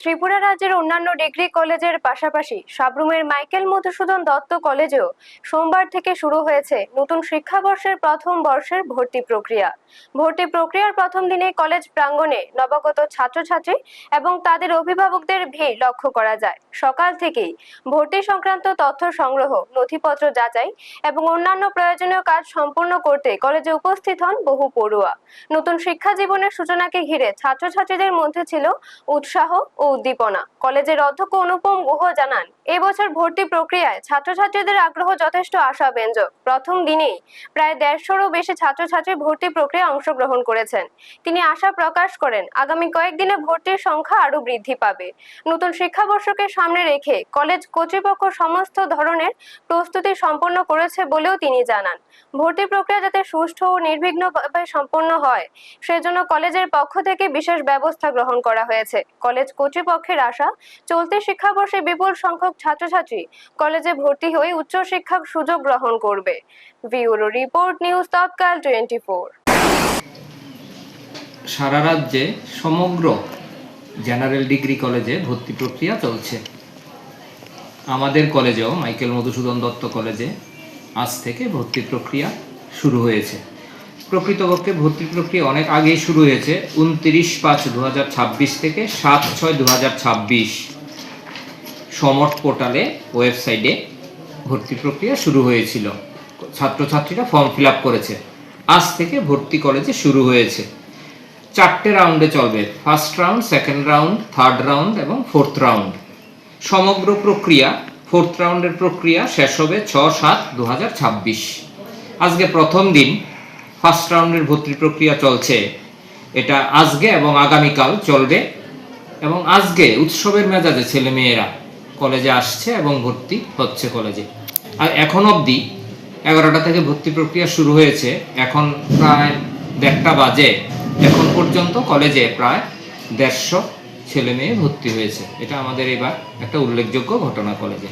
ত্রিপুরা রাজ্যের অন্যান্য ডিগ্রি কলেজের পাশাপাশি সাব্রুমের মাইকেল মধুসূদন দত্ত কলেজেও সোমবার থেকে শুরু হয়েছে নতুন শিক্ষাবর্ষের প্রথম বর্ষের ভর্তি প্রক্রিয়া। ভর্তি প্রক্রিয়ার প্রথম দিনে কলেজ প্রাঙ্গণে নবাগত ছাত্রছাত্রী এবং তাদের অভিভাবকদের ভিড় লক্ষ্য করা যায়। সকাল থেকেই ভর্তি সংক্রান্ত তথ্য সংগ্রহ, নথিপত্র যাচাই এবং অন্যান্য প্রয়োজনীয় কাজ সম্পূর্ণ করতে কলেজে উপস্থিত হন বহু পড়ুয়া। নতুন শিক্ষা জীবনের সূচনাকে ঘিরে ছাত্রছাত্রীদের মধ্যে ছিল উৎসাহ ও উদ্দীপনা। কলেজের অধ্যক্ষ অনুপম গুহ জানান, এবছর ভর্তি প্রক্রিয়ায় ছাত্রছাত্রীদের আগ্রহ যথেষ্ট আশাব্যঞ্জক। প্রথম দিনেই প্রায় 150-রও বেশি ছাত্রছাত্রী ভর্তি প্রক্রিয়ায় অংশগ্রহণ করেছেন। তিনি আশা প্রকাশ করেন, আগামী কয়েকদিনে ভর্তির সংখ্যা আরো বৃদ্ধি পাবে। নতুন শিক্ষাবর্ষকে সামনে রেখে কলেজ কর্তৃপক্ষ সমস্ত ধরনের প্রস্তুতি সম্পন্ন করেছে বলেও তিনি জানান। ভর্তি প্রক্রিয়া যাতে সুষ্ঠু ও নির্বিঘ্নভাবে সম্পন্ন হয়, সেজন্য কলেজের পক্ষ থেকে বিশেষ ব্যবস্থা গ্রহণ করা হয়েছে। কলেজ কর্তৃপক্ষের আশা, চলতি শিক্ষাবর্ষে বিপুল সংখ্যক ছাত্রছাত্রী কলেজে ভর্তি হয়ে উচ্চশিক্ষার সুযোগ গ্রহণ করবে। ব্যুরো রিপোর্ট, নিউজ তৎকাল 24। সারা রাজ্যে সমগ্র জেনারেল ডিগ্রি কলেজে ভর্তি প্রক্রিয়া চলছে। আমাদের কলেজেও মাইকেল মধুসূদন দত্ত কলেজে আজ থেকে ভর্তি প্রক্রিয়া শুরু হয়েছে। প্রকৃতপক্ষে ভর্তি প্রক্রিয়া অনেক আগেই শুরু হয়েছে। 29/5/2026 থেকে 7/6/2026 সমর্থ পোর্টালে, ওয়েবসাইটে ভর্তি প্রক্রিয়া শুরু হয়েছিল। ছাত্রছাত্রীরা ফর্ম ফিল আপ করেছে। আজ থেকে ভর্তি কলেজে শুরু হয়েছে। 4টে রাউন্ডে চলবে, first round, second round, third round এবং ফোর্থ রাউন্ড। সমগ্র প্রক্রিয়া, ফোর্থ রাউন্ডের প্রক্রিয়া শেষ হবে 6/7/2026। আজকে প্রথম দিন। ফার্স্ট রাউন্ডের ভর্তি প্রক্রিয়া চলছে। এটা আজকে এবং আগামীকাল চলবে এবং আজকে উৎসবের মেজাজে ছেলে মেয়েরা কলেজে আসছে এবং ভর্তি হচ্ছে কলেজে। আর এখন অবধি 11টা থেকে ভর্তি প্রক্রিয়া শুরু হয়েছে। এখন প্রায় 1:30 বাজে। এখন পর্যন্ত কলেজে প্রায় 150 ছেলে মেয়ে ভর্তি হয়েছে। এটা আমাদের এবার একটা উল্লেখযোগ্য ঘটনা কলেজে।